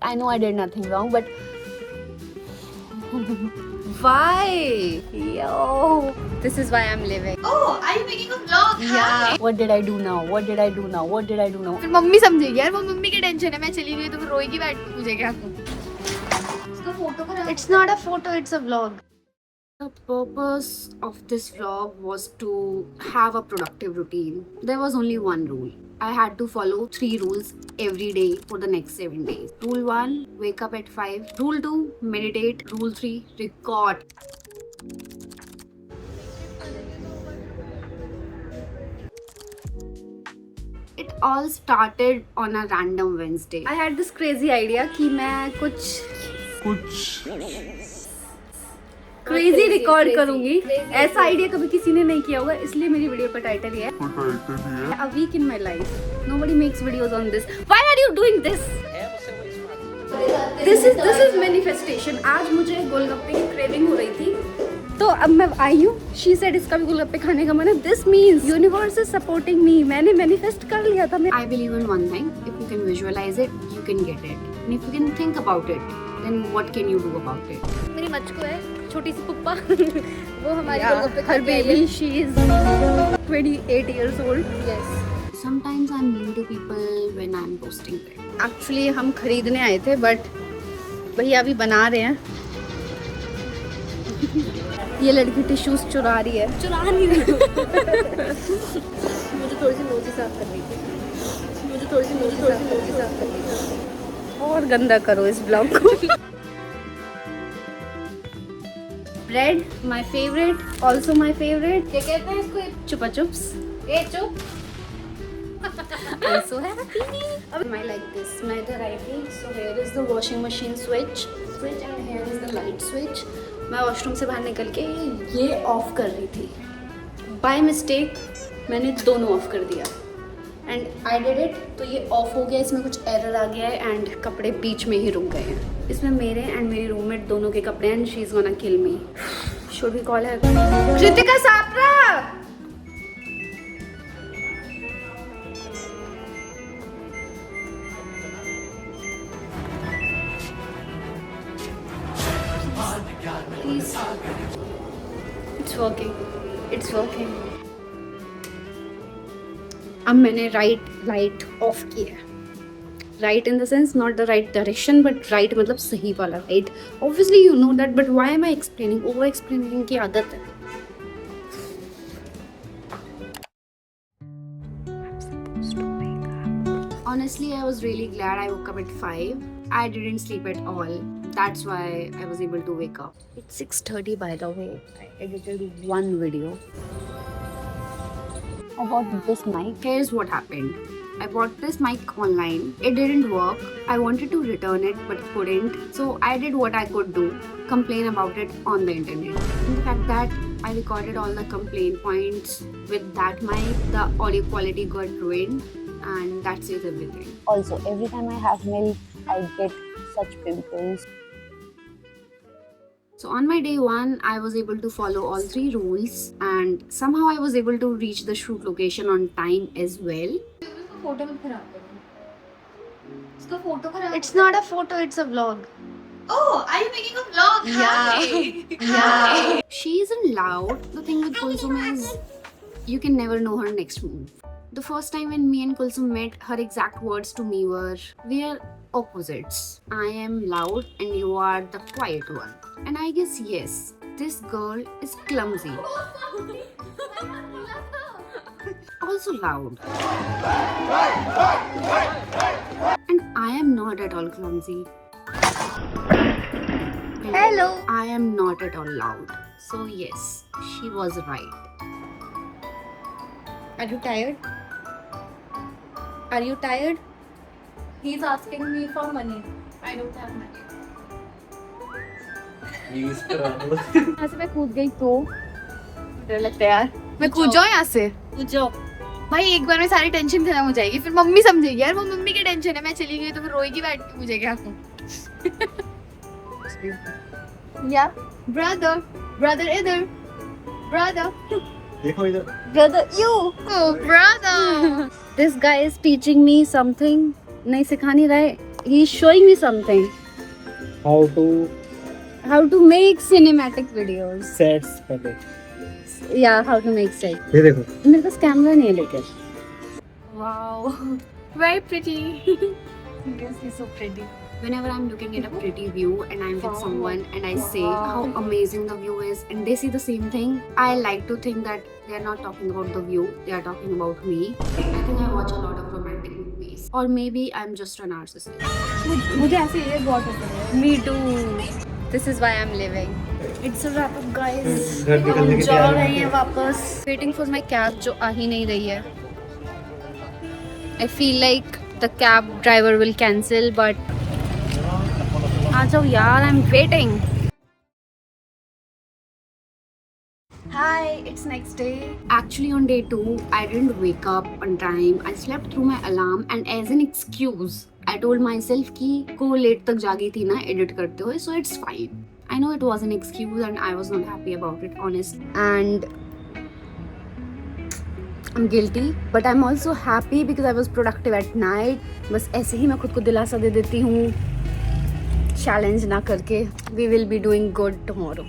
I know I did nothing wrong, but Why? yo, This is why I'm living. Oh, are you making a vlog? Yeah. what did I do now? What did I do now? What did I do now? फिर mummy समझेगी यार, वो mummy की tension है, मैं चली गई तो फिर रोएगी बैठ के, मुझे क्या करूं? इसका फोटो खराब. It's not a photo, it's a vlog. The purpose of this vlog was to have a productive routine. There was only one rule. I had to follow 3 rules every day for the next 7 days. Rule 1, wake up at 5. Rule 2, meditate. Rule 3, record. It all started on a random Wednesday. I had this crazy idea कि मैं कुछ crazy record करूंगी. ऐसा idea कभी किसी ने नहीं किया होगा, इसलिए मेरी वीडियो का टाइटल ये है A Week in My Life. Nobody makes videos on this. Why are you doing this? This is manifestation. आज मुझे गोलगप्पे की क्रेविंग हो रही थी, तो अब मैं आई हूँ. She said इसका भी गोलगप्पे खाने का मन है. This means universe is supporting me. मैंने manifest कर लिया था. I believe in one thing: if you can visualize it, you can get it. And if you can think about it, then what can you do about it? मेरी मचको है, छोटी सी पुप्पा. वो हमारी गोलगप्पे खा के आई है. She is 28 years old. Yes. Sometimes I'm mean to people when I'm posting it. Actually हम खरीदने आए थे, but भैया अभी बना रहे हैं. ये लड़की टिश्यूज चुरा रही है. चुरा नहीं रही. मुझे थोड़ी सी मोजी साफ करनी थी. साफ करनी थी. और गंदा करो इस ब्लॉग को. Bread my favourite, also my favourite. क्या कहते हैं इसको? चुपा चुप्स. ए चुप. I'm so happy. I like this. मैं इधर आई थी. So here is the washing machine switch and here is the light switch. मैं वॉशरूम से बाहर निकल के ये ऑफ कर रही थी. By mistake मैंने दोनों ऑफ कर दिया. And I did it. तो ये ऑफ हो गया. इसमें कुछ एरर आ गया है and कपड़े बीच में ही रुक गए हैं. इसमें मेरे एंड मेरी रूममेट दोनों के कपड़े हैं. And she is gonna kill me. Should we call her? Kritika Sapra. Please. It's working. It's working. अब मैंने राइट लाइट ऑफ किया. Right in the sense not the right direction, but right मतलब सही वाला right. Obviously you know that, but why am I explaining? Over explaining की आदत है. Honestly, I was really glad I woke up at 5. I didn't sleep at all. That's why I was able to wake up. It's 6:30 by the way. I edited one video. I bought this mic. Here's what happened. I bought this mic online. It didn't work. I wanted to return it but couldn't. So I did what I could do. Complain about it on the internet. In fact that I recorded all the complaint points with that mic. The audio quality got ruined. And that says everything. Also, every time I have milk, I get such pimples. So on my day 1, I was able to follow all 3 rules and somehow I was able to reach the shoot location on time as well. Photo मत खराब करो. इसका photo खराब. It's not a photo, it's a vlog. Oh, are you making a vlog? Yeah. Hi. She isn't loud. The thing with Kulsum is you can never know her next move. The first time when me and Kulsum met, her exact words to me were, "We are opposites. I am loud and you are the quiet one." And I guess yes, this girl is clumsy. Also loud. And I am not at all clumsy. Hello. I am not at all loud. So yes, she was right. Are you tired? Are you tired? He's asking me for money. I don't have money. यहाँ से मैं कूद गई तो डर लगता है यार. मैं कूद जाऊँ यहाँ से? कूद जाओ. भाई एक बार में सारी टेंशन खत्म हो जाएगी, फिर मम्मी समझेगी यार, वो मम्मी की टेंशन है, मैं चली गई तो फिर रोएगी बैठ के, मुझे क्या करूं? या ब्रदर इधर. देखो इधर. Brother, you. Oh, brother. This guy is teaching me something. नहीं सिखा नहीं रहे. he's showing me something. How to make cinematic videos. Sets पहले Yeah, how to make set. ये देखो मेरे पास कैमरा नहीं है लेकिन. Wow, very pretty. Seriously, so pretty. Whenever I'm looking at a pretty view and I'm with someone and I say how amazing the view is and they see the same thing, I like to think that they're not talking about the view, they are talking about me. I think I watch a lot of romantic movies. Or maybe I'm just a narcissist. मुझे ऐसे ये बहुत पसंद है. Me too. This is why I'm living. It's a wrap up, guys. घर निकलने हम की जा तैयारी रहे में हैं वापस. Waiting for my cab जो आ ही नहीं रही है. I feel like the cab driver will cancel, but आ जाओ यार, I'm waiting. Hi, it's next day. Actually, on day 2, I didn't wake up on time. I slept through my alarm and as an excuse, I told myself कि को late तक जागी थी ना edit करते हुए, so it's fine. I know it was an excuse and I was not happy about it, honestly. And I'm guilty, but I'm also happy because I was productive at night. बस ऐसे ही मैं खुद को दिलासा दे देती हूँ, challenge ना करके. We will be doing good tomorrow.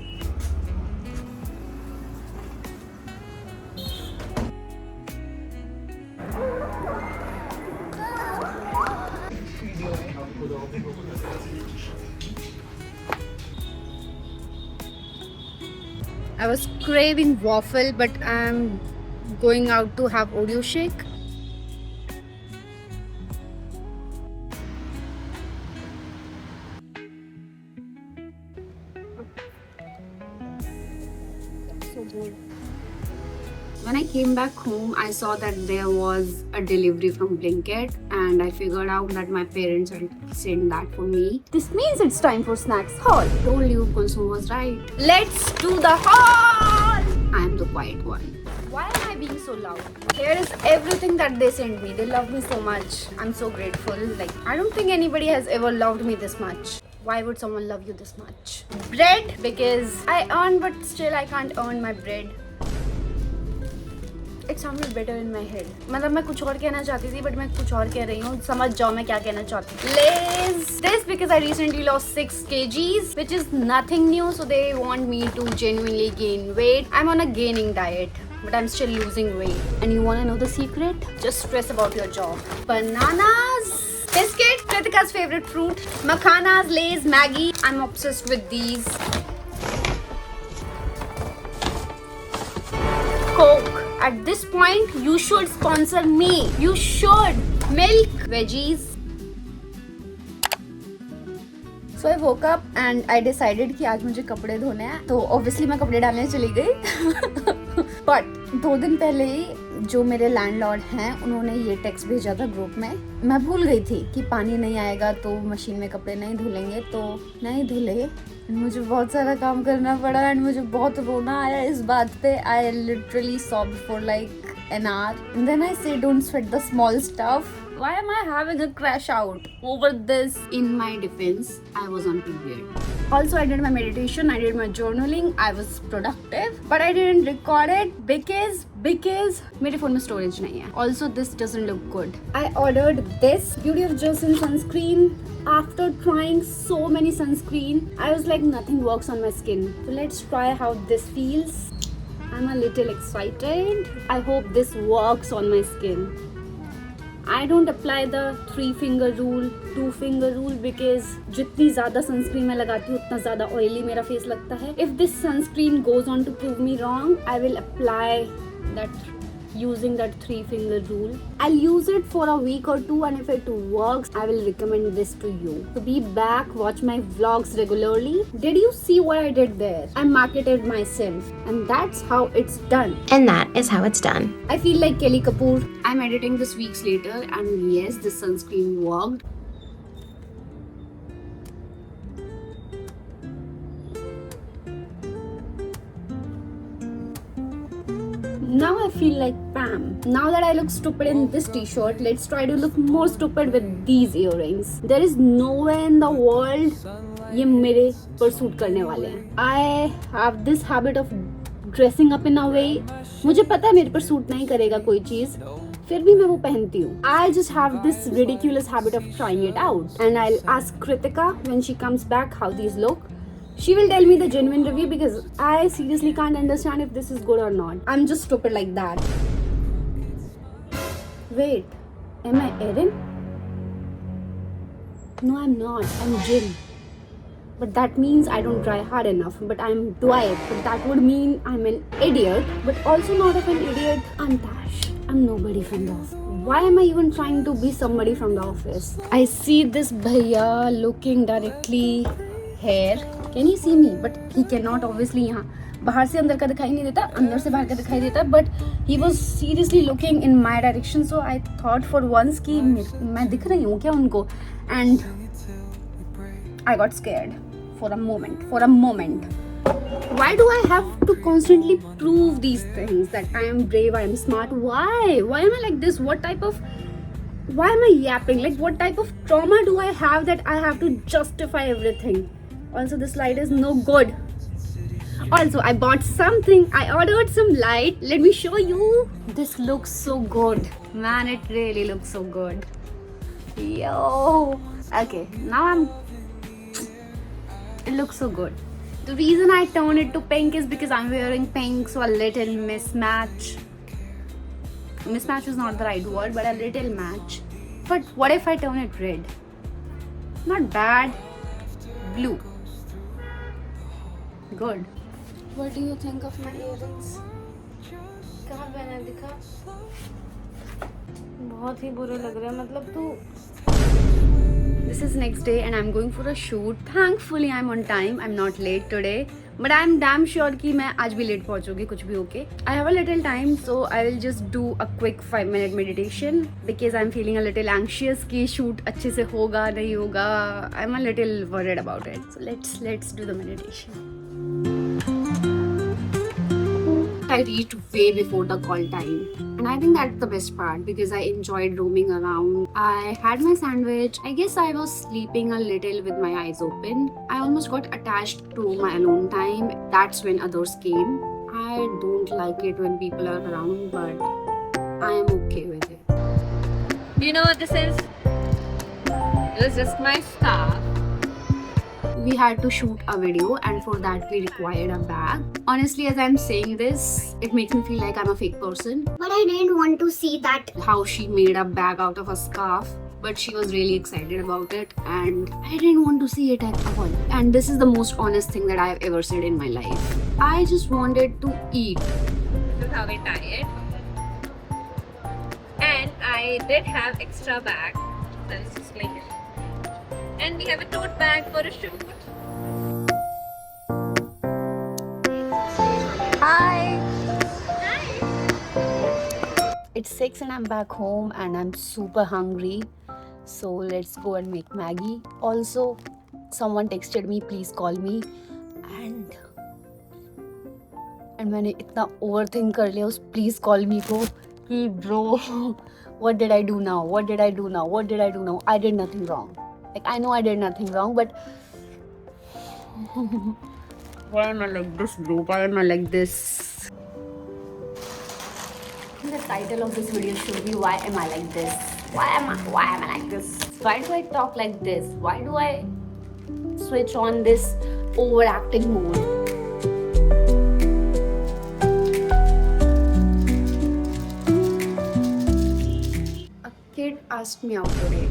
I was craving waffle, but I'm going out to have Oreo shake. So good. When I came back home, I saw that there was a delivery from Blinkit and I figured out that my parents had sent that for me. This means it's time for snacks haul. Told you, Kulsum was right. Let's do the haul! I am the quiet one. Why am I being so loud? Here is everything that they sent me. They love me so much. I'm so grateful. Like, I don't think anybody has ever loved me this much. Why would someone love you this much? Bread, because I earn, but still I can't earn my bread. It sounded better in my head. मतलब मैं कुछ और कहना चाहती थी, but मैं कुछ और कह रही हूँ. समझ जाओ मैं क्या कहना चाहती थी. Lays. This because I recently lost 6 kgs, which is nothing new. So they want me to genuinely gain weight. I'm on a gaining diet, but I'm still losing weight. And you wanna know the secret? Just stress about your job. Bananas. Biscuit, Kritika's favorite fruit. Makhanas, Lays, Maggie. I'm obsessed with these. Coke. At this point, you should sponsor me. You should. Milk, veggies. So I woke up and I decided कि आज मुझे कपड़े धोने हैं. तो obviously मैं कपड़े डालने चली गई. But 2 दिन पहले ही जो मेरे लैंडलॉर्ड हैं उन्होंने ये टेक्स्ट भेजा था ग्रुप में. मैं भूल गई थी कि पानी नहीं आएगा तो मशीन में कपड़े नहीं धुलेंगे, तो नहीं धुले. मुझे बहुत सारा काम करना पड़ा एंड मुझे बहुत रोना आया इस बात पे. I literally sobbed for like an hour and then I say don't sweat the small stuff. Why am I having a crash out over this? In my defense, I was on period. Also, I did my meditation, I did my journaling, I was productive, but I didn't record it because मेरे phone में storage नहीं है. Also, this doesn't look good. I ordered this Beauty of Joseon sunscreen. After trying so many sunscreen, I was like nothing works on my skin. So let's try how this feels. I'm a little excited. I hope this works on my skin. I don't apply the 3-finger rule, 2-finger rule because जितनी ज़्यादा sunscreen मैं लगाती हूँ उतना ज़्यादा oily मेरा face लगता है. If this sunscreen goes on to prove me wrong, I will apply that using that 3-finger rule. I'll use it for a week or 2 and if it works, I will recommend this to you. So be back, watch my vlogs regularly. Did you see what I did there? I marketed myself and that's how it's done. And that is how it's done. I feel like Kelly Kapoor. I'm editing this weeks later and yes, this sunscreen worked. Now I feel like Pam. Now that I look stupid in this t-shirt, let's try to look more stupid with these earrings. There is nowhere in the world ये मेरे पर suit करने वाले हैं. I have this habit of dressing up in a way. मुझे पता है मेरे पर सूट नहीं करेगा कोई चीज़, फिर भी मैं वो पहनती हूँ. I just have this ridiculous habit of trying it out, and I'll ask Kritika when she comes back how these look. She will tell me the genuine review because I seriously can't understand if this is good or not. I'm just stupid like that. Wait, am I Erin? No, I'm not. I'm Jill. But that means I don't try hard enough. But I'm Dwight. But that would mean I'm an idiot. But also not of an idiot. I'm Tash. I'm nobody from the office. Why am I even trying to be somebody from the office? I see this bhaiya looking directly here. Can you see me? But he cannot obviously यहाँ बाहर से अंदर का दिखाई नहीं देता, अंदर से बाहर का दिखाई देता. But he was seriously looking in my direction. So I thought for once कि मैं दिख रही हूँ क्या उनको? And I got scared for a moment. Why do I have to constantly prove these things that I am brave, I am smart? Why am I like this? Why am I yapping? Like, what type of trauma do I have that I have to justify everything? Also, this light is no good. Also, I bought something. I ordered some light. Let me show you. This looks so good. Man, it really looks so good. Yo. Okay, now it looks so good. The reason I turned it to pink is because I'm wearing pink, so a little mismatch. Mismatch is not the right word, but a little match. But what if I turn it red? Not bad. Blue. Good. What do you think of my earrings? कहाँ पहना दिखा? बहुत ही बुरे लग रहे हैं, मतलब तू. This is next day and I'm going for a shoot. Thankfully I'm on time. I'm not late today. But I'm damn sure कि मैं आज भी late पहुँचूँगी कुछ भी होके. I have a little time, so I will just do a quick 5-minute meditation because I'm feeling a little anxious कि shoot अच्छे से होगा नहीं होगा. I'm a little worried about it. So let's do the meditation. I reached way before the call time, and I think that's the best part because I enjoyed roaming around. I had my sandwich. I guess I was sleeping a little with my eyes open. I almost got attached to my alone time. That's when others came. I don't like it when people are around, but I am okay with it. You know what this is? It was just my scarf. We had to shoot a video, and for that we required a bag. Honestly, as I'm saying this, it makes me feel like I'm a fake person. But I didn't want to see that how she made a bag out of a scarf. But she was really excited about it, and I didn't want to see it at all. And this is the most honest thing that I've ever said in my life. I just wanted to eat. This is how we tie it. And I did have extra bag. That is just like it. And we have a tote bag for a shoot. Hi! It's 6 and I'm back home and I'm super hungry. So let's go and make Maggie. Also, someone texted me, please call me. And मैंने इतना overthink कर लिया उस please call me को कि bro, what did I do now? What did I do now? What did I do now? I did nothing wrong. Like, I know I did nothing wrong, but why am I like this, bro? Why am I like this? The title of this video should be why am I like this? Why am I like this? Why do I talk like this? Why do I switch on this overacting mode? A kid asked me out today.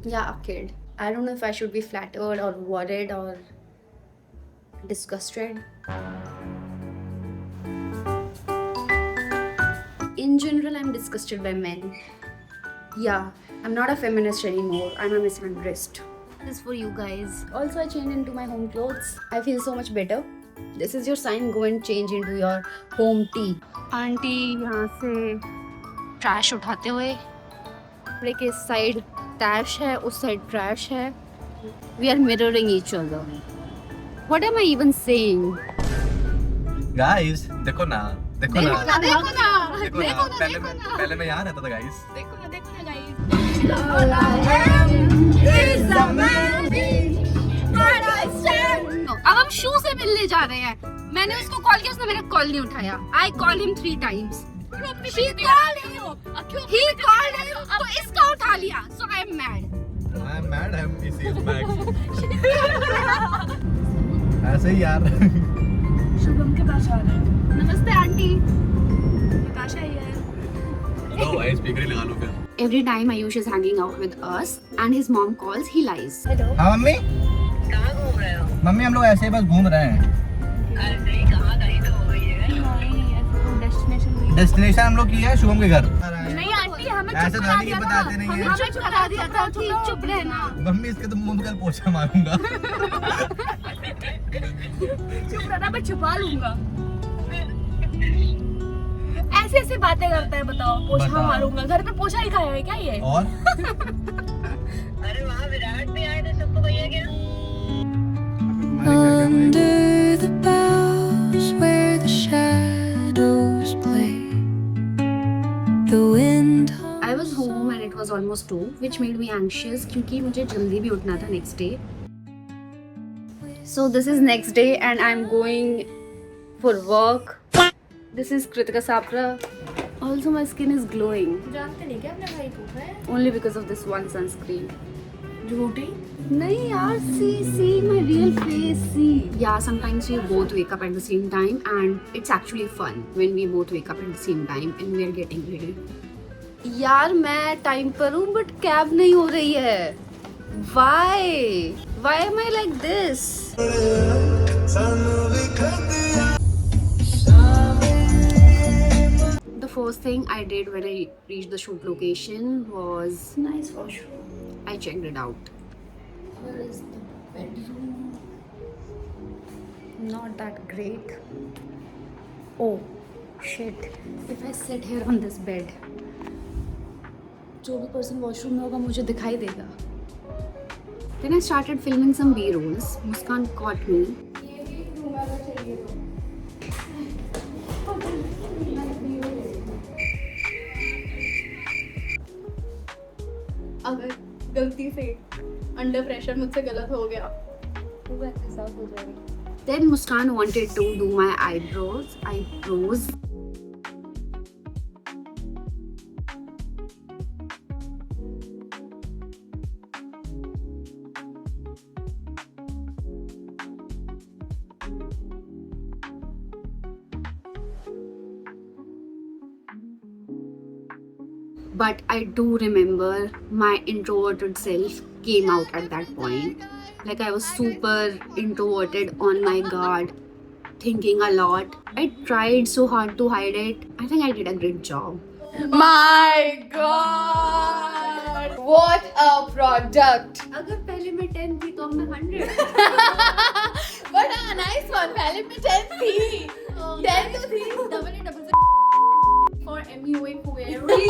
Yeah, a kid. I don't know if I should be flattered or worried or disgusted. In general, I'm disgusted by men. Yeah, I'm not a feminist anymore. I'm a misandrist. This is for you guys. Also, I changed into my home clothes. I feel so much better. This is your sign. Go and change into your home tea. Auntie, यहाँ से trash उठाते हुए. Like इस side trash है, उस side trash है. We are mirroring each other. What am I even saying? Guys, देखो ना पहले मैं यहाँ रहता था guys. अब हम शू से मिलने जा रहे हैं. मैंने उसको कॉल किया, उसने मेरा कॉल नहीं उठाया. I called him 3 times. She called him. He called him. तो इसका उठा लिया. So I am mad. I am mad. He sees back. ऐसे ही यार. शुभम के पास आ रहे हैं. नमस्ते आंटी. नताशा ही है. लो भाई स्पीकर ही लगा लो फिर. Every time Ayush is hanging out with us and his mom calls, he lies. Hello. हाँ मम्मी. कहाँ घूम रहे हो? मम्मी हम लोग ऐसे ही बस घूम रहे हैं. अरे नहीं, कहाँ गई तो हो गई है। डेस्टिनेशन हम लोग की है शुभम के घर. नहीं आंटी हमें ऐसे दादी के बताते नहीं है. हमें चुप करा दिया था कि चुप रहना. मम्मी इसके तो मुंह में कल पोछा मारूंगा. चुप रहना मैं छुपा लूंगा. ऐसे ऐसे बातें करता है बताओ. पोछा बताओ. मारूंगा. घर पे पोछा ही खाया है क्या ये? और अरे वहाँ विराट भी आए थे, सबको भैया क्या? Under the boughs where the shadows play, the wind. I was home and it was almost 2, which made me anxious क्योंकि मुझे जल्दी भी उठना था next day. So this is next day and I'm going for work. This is Kritika Sapra. Also my skin is glowing जानते नहीं क्या अपने भाई को है? only because of this one sunscreen. झूठी. नहीं यार, see my real face, see. Yeah, sometimes we both wake up at the same time and it's actually fun when we both wake up at the same time and we are getting ready. यार मैं time पर हूँ but cab नहीं हो रही है. Why am I like this? The first thing I did when I reached the shoot location was Nice washroom. I checked it out. Where is the bedroom? Not that great. Oh shit. If I sit here on this bed, जो भी person washroom में होगा मुझे दिखाई देगा. Then I started filming some B-rolls. Muskan caught me. अगर गलती से अंडर प्रेशर मुझसे गलत हो गया तो वैसे साफ हो जाएगा. Then Muskan wanted to do my eyebrows. But I do remember my introverted self came out at that point. Like I was super introverted, on my guard, thinking a lot. I tried so hard to hide it. I think I did a great job. My God! What a product! अगर पहले मैं 10 थी तो अब मैं 100. But a nice one. पहले मैं 10 थी. 10 तो थी. For MUA query.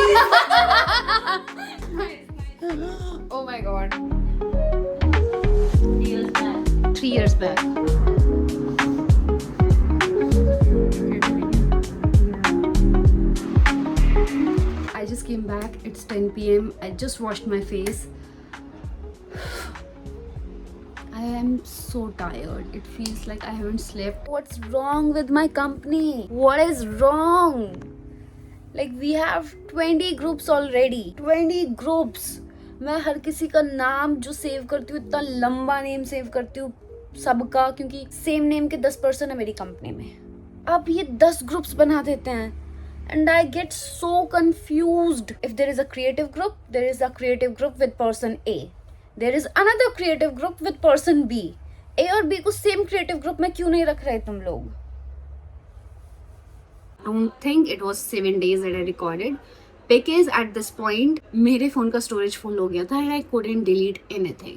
Oh my God. 3 years back. I just came back. It's 10 p.m. I just washed my face. I am so tired. It feels like I haven't slept. What's wrong with my company? What is wrong? Like we have 20 groups already. 20 groups. मैं हर किसी का नाम जो save करती हूँ, इतना लंबा name save करती हूँ सबका, क्योंकि सेम नेम के 10 पर्सन है मेरी कंपनी में. अब ये 10 ग्रुप्स बना देते हैं. And I get so confused. If there is a creative group, there is a creative group with person A. There is another creative group with person B. A और B को same creative group में क्यों नहीं रख रहे तुम लोग? I don't think it was 7 days that I recorded because at this point मेरे phone का storage full हो गया था and I couldn't delete anything.